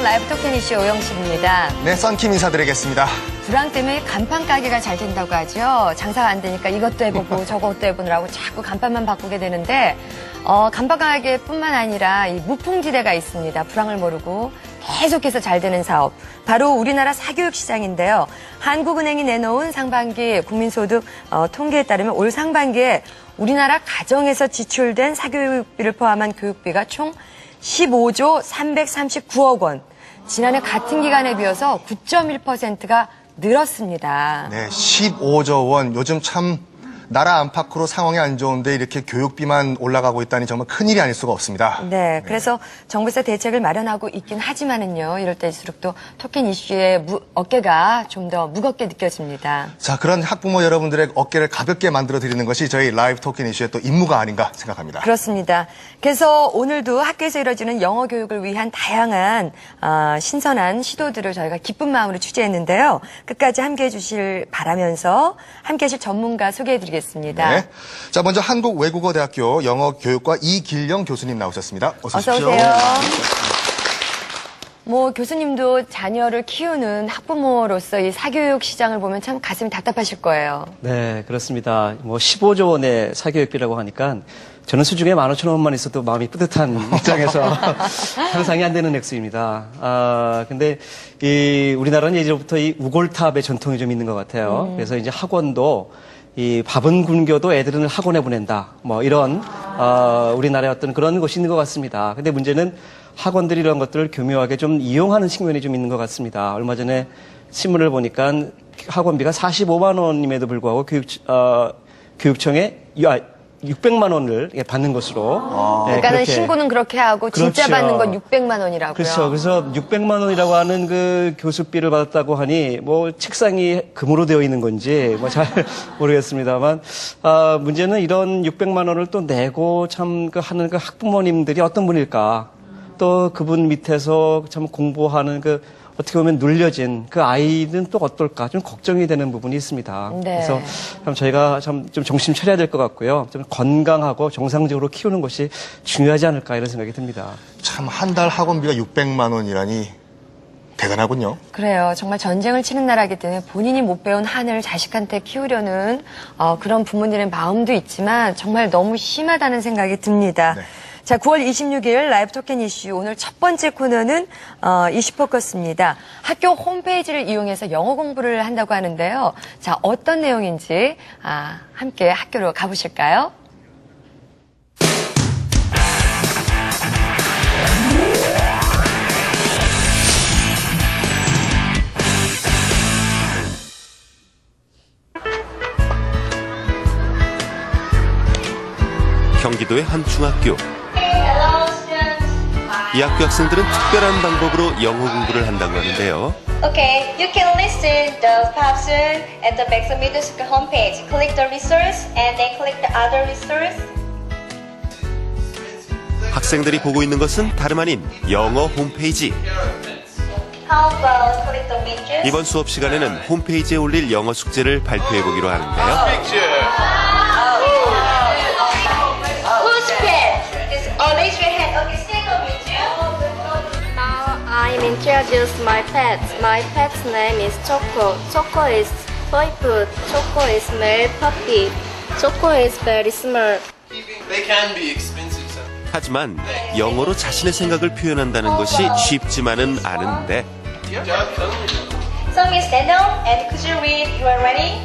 라이브 토큰 이슈 오영식입니다. 네, 썬킴 인사드리겠습니다. 불황 때문에 간판 가게가 잘 된다고 하죠. 장사가 안 되니까 이것도 해보고 저것도 해보느라고 자꾸 간판만 바꾸게 되는데 간판 가게뿐만 아니라 이 무풍지대가 있습니다. 불황을 모르고 계속해서 잘 되는 사업. 바로 우리나라 사교육 시장인데요. 한국은행이 내놓은 상반기 국민소득 통계에 따르면 올 상반기에 우리나라 가정에서 지출된 사교육비를 포함한 교육비가 총 15조 339억 원. 지난해 같은 기간에 비해서 9.1%가 늘었습니다. 네, 15조 원. 요즘 참 나라 안팎으로 상황이 안 좋은데 이렇게 교육비만 올라가고 있다니 정말 큰일이 아닐 수가 없습니다. 네, 그래서 정부에서 대책을 마련하고 있긴 하지만은요. 이럴 때일수록 또 토큰 이슈의 어깨가 좀 더 무겁게 느껴집니다. 자, 그런 학부모 여러분들의 어깨를 가볍게 만들어 드리는 것이 저희 라이브 토큰 이슈의 또 임무가 아닌가 생각합니다. 그렇습니다. 그래서 오늘도 학교에서 이루어지는 영어 교육을 위한 다양한 신선한 시도들을 저희가 기쁜 마음으로 취재했는데요. 끝까지 함께해 주실 바라면서 함께해 주실 전문가 소개해드리겠습니다. 네. 자, 먼저 한국외국어대학교 영어교육과 이길영 교수님 나오셨습니다. 어서 오십시오. 어서 오세요. 뭐 교수님도 자녀를 키우는 학부모로서 이 사교육 시장을 보면 참 가슴이 답답하실 거예요. 네, 그렇습니다. 뭐 15조 원의 사교육비라고 하니까 저는 수중에 15,000원만 있어도 마음이 뿌듯한 입장에서 상상이 안 되는 액수입니다. 근데 우리나라는 예전부터 이 우골탑의 전통이 좀 있는 것 같아요. 그래서 이제 학원도 이 밥은 굶겨도 애들은 학원에 보낸다. 뭐 이런 우리나라의 어떤 그런 것이 있는 것 같습니다. 근데 문제는 학원들이 이런 것들을 교묘하게 좀 이용하는 측면이 좀 있는 것 같습니다. 얼마 전에 신문을 보니까 학원비가 45만 원임에도 불구하고 교육청에 600만 원을 받는 것으로. 그러니까는 신고는 그렇게 하고 진짜 그렇죠. 받는 건 600만 원이라고요. 그렇죠. 그래서 600만 원이라고 하는 그 교습비를 받았다고 하니 뭐 책상이 금으로 되어 있는 건지 뭐 잘 모르겠습니다만 문제는 이런 600만 원을 또 내고 참 하는 그 학부모님들이 어떤 분일까? 또 그분 밑에서 참 공부하는 그 어떻게 보면 눌려진 그 아이는 또 어떨까 좀 걱정이 되는 부분이 있습니다. 네. 그래서 참 저희가 좀 정신 차려야 될 것 같고요. 좀 건강하고 정상적으로 키우는 것이 중요하지 않을까 이런 생각이 듭니다. 참 한 달 학원비가 600만 원이라니 대단하군요. 그래요. 정말 전쟁을 치는 나라이기 때문에 본인이 못 배운 한을 자식한테 키우려는 그런 부모님의 마음도 있지만 정말 너무 심하다는 생각이 듭니다. 네. 자, 9월 26일 라이브 토큰 이슈 오늘 첫 번째 코너는 이슈포커스입니다. 학교 홈페이지를 이용해서 영어 공부를 한다고 하는데요. 자, 어떤 내용인지 함께 학교로 가보실까요? 경기도의 한 중학교. 이 학교 학생들은 특별한 방법으로 영어 공부를 한다고 하는데요. Okay, you can listen the caption at the Baxter Middle School homepage. Click the resource and then click the other resource. 학생들이 보고 있는 것은 다름 아닌 영어 홈페이지. How about click the images? 이번 수업 시간에는 홈페이지에 올릴 영어 숙제를 발표해 보기로 하는데요. Who's pen? Raise your hand. Okay, stand up with you. Now I'm introduce my pet. My pet's name is Choco. Choco is toy food. Choco is male puppy. Choco is very small. They can be expensive. 하지만 영어로 자신의 생각을 표현한다는 것이 쉽지만은 않은데 So Miss stand up and could you read? You are ready?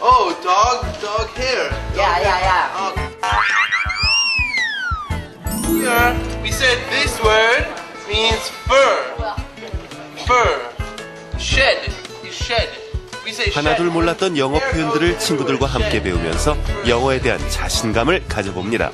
Oh, dog hair. Yeah. Here, we said this word means fur. Fur. Shed. You shed. We say shed. 하나둘 몰랐던 영어 표현들을 친구들과 함께 배우면서 영어에 대한 자신감을 가져봅니다.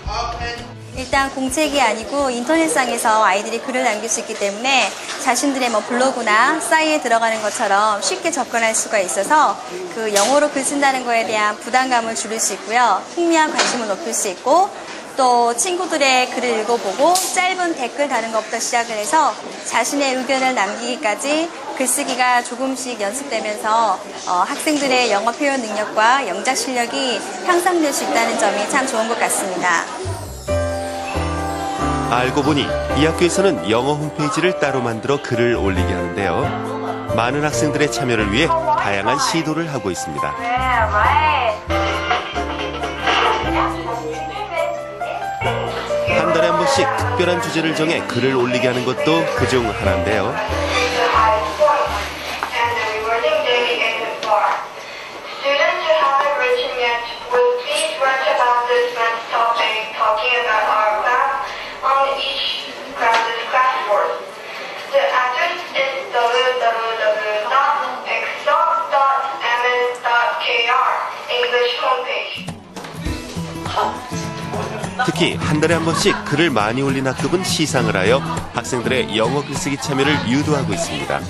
일단 공책이 아니고 인터넷상에서 아이들이 글을 남길 수 있기 때문에 자신들의 뭐 블로그나 사이트에 들어가는 것처럼 쉽게 접근할 수가 있어서 그 영어로 글 쓴다는 거에 대한 부담감을 줄일 수 있고요. 흥미와 관심을 높일 수 있고 또 친구들의 글을 읽어보고 짧은 댓글 다는 것부터 시작을 해서 자신의 의견을 남기기까지 글쓰기가 조금씩 연습되면서 학생들의 영어 표현 능력과 영작 실력이 향상될 수 있다는 점이 참 좋은 것 같습니다. 알고 보니 이 학교에서는 영어 홈페이지를 따로 만들어 글을 올리게 하는데요. 많은 학생들의 참여를 위해 다양한 시도를 하고 있습니다. 한 달에 한 번씩 특별한 주제를 정해 글을 올리게 하는 것도 그중 하나인데요. 특히 한 달에 한 번씩 글을 많이 올린 학급은 시상을 하여 학생들의 영어 글쓰기 참여를 유도하고 있습니다.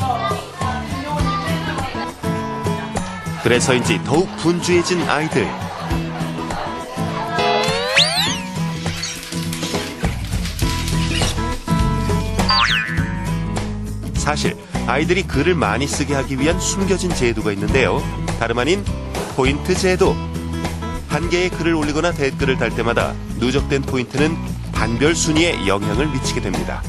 그래서인지 더욱 분주해진 아이들. 사실 아이들이 글을 많이 쓰게 하기 위한 숨겨진 제도가 있는데요. 다름 아닌 포인트 제도. 한 개의 글을 올리거나 댓글을 달 때마다 누적된 포인트는 반별 순위에 영향을 미치게 됩니다.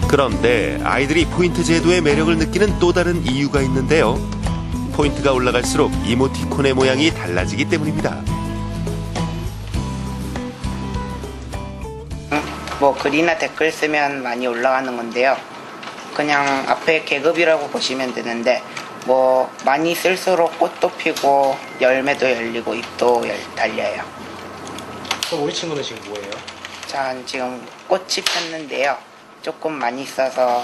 그런데 아이들이 포인트 제도의 매력을 느끼는 또 다른 이유가 있는데요. 포인트가 올라갈수록 이모티콘의 모양이 달라지기 때문입니다. 뭐 글이나 댓글 쓰면 많이 올라가는 건데요. 그냥 앞에 계급이라고 보시면 되는데 뭐 많이 쓸수록 꽃도 피고 열매도 열리고 잎도 달려요. 그럼 우리 친구는 지금 뭐예요? 전 지금 꽃이 폈는데요. 조금 많이 써서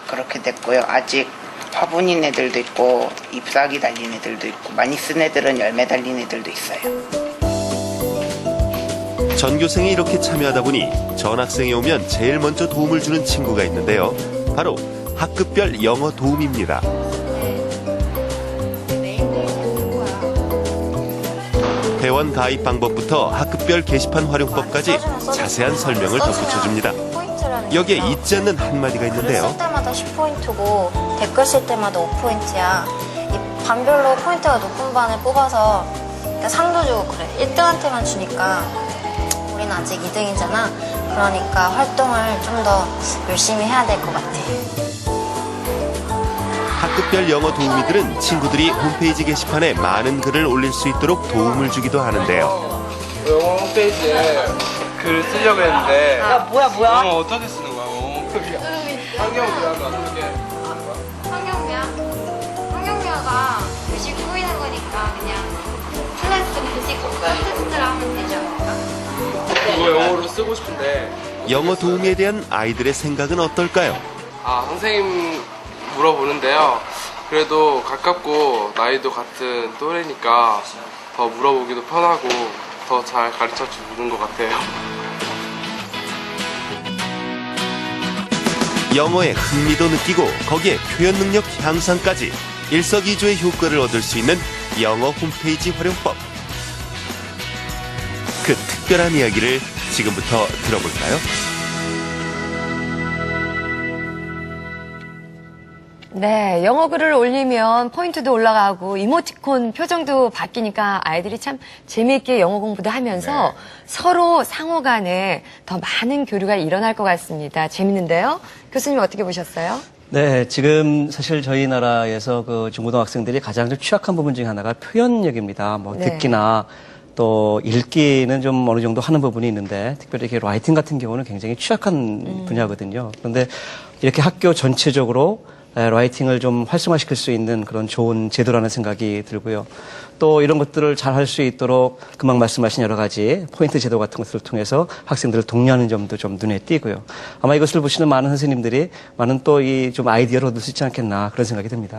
그렇게 됐고요. 아직 화분인 애들도 있고 잎사귀 달린 애들도 있고 많이 쓴 애들은 열매 달린 애들도 있어요. 전교생이 이렇게 참여하다 보니 전 학생이 오면 제일 먼저 도움을 주는 친구가 있는데요. 바로 학급별 영어 도움입니다. 회원 가입 방법부터 학급별 게시판 활용법까지 자세한 설명을 덧붙여줍니다. 여기에 잊지 않는 한마디가 있는데요. 글 쓸 때마다 10포인트고 댓글 쓸 때마다 5포인트야. 이 반별로 포인트가 높은 반을 뽑아서 그러니까 상도 주고 그래. 1등한테만 주니까 우리는 아직 2등이잖아. 그러니까 활동을 좀 더 열심히 해야 될 것 같아. 학급별 영어 도우미들은 친구들이 홈페이지 게시판에 많은 글을 올릴 수 있도록 도움을 주기도 하는데요. 영어 홈페이지에 글을 쓰려고 했는데 뭐야? 영어 어떻게 쓰는 거야? 환경미화가 어떻게 환경미화가 글씨 꾸미는 거니까 그냥 플러스 글씨 콘테스트를 하면 되지 않을까? 그거 영어로 쓰고 싶은데 영어 도우미에 대한 아이들의 생각은 어떨까요? 선생님 물어보는데요. 그래도 가깝고 나이도 같은 또래니까 더 물어보기도 편하고 더 잘 가르쳐 주는 것 같아요. 영어에 흥미도 느끼고 거기에 표현 능력 향상까지 일석이조의 효과를 얻을 수 있는 영어 홈페이지 활용법. 그 특별한 이야기를 지금부터 들어볼까요? 네, 영어 글을 올리면 포인트도 올라가고 이모티콘 표정도 바뀌니까 아이들이 참 재미있게 영어 공부도 하면서 서로 상호 간에 더 많은 교류가 일어날 것 같습니다. 재밌는데요? 교수님 어떻게 보셨어요? 네, 지금 사실 저희 나라에서 그 중고등학생들이 가장 좀 취약한 부분 중에 하나가 표현력입니다. 뭐 네. 듣기나 또 읽기는 좀 어느 정도 하는 부분이 있는데 특별히 이렇게 라이팅 같은 경우는 굉장히 취약한 분야거든요. 그런데 이렇게 학교 전체적으로 라이팅을 좀 활성화시킬 수 있는 그런 좋은 제도라는 생각이 들고요. 또 이런 것들을 잘 할 수 있도록 금방 말씀하신 여러 가지 포인트 제도 같은 것들을 통해서 학생들을 독려하는 점도 좀 눈에 띄고요. 아마 이것을 보시는 많은 선생님들이 많은 또 이 좀 아이디어를 얻을 수 있지 않겠나 그런 생각이 듭니다.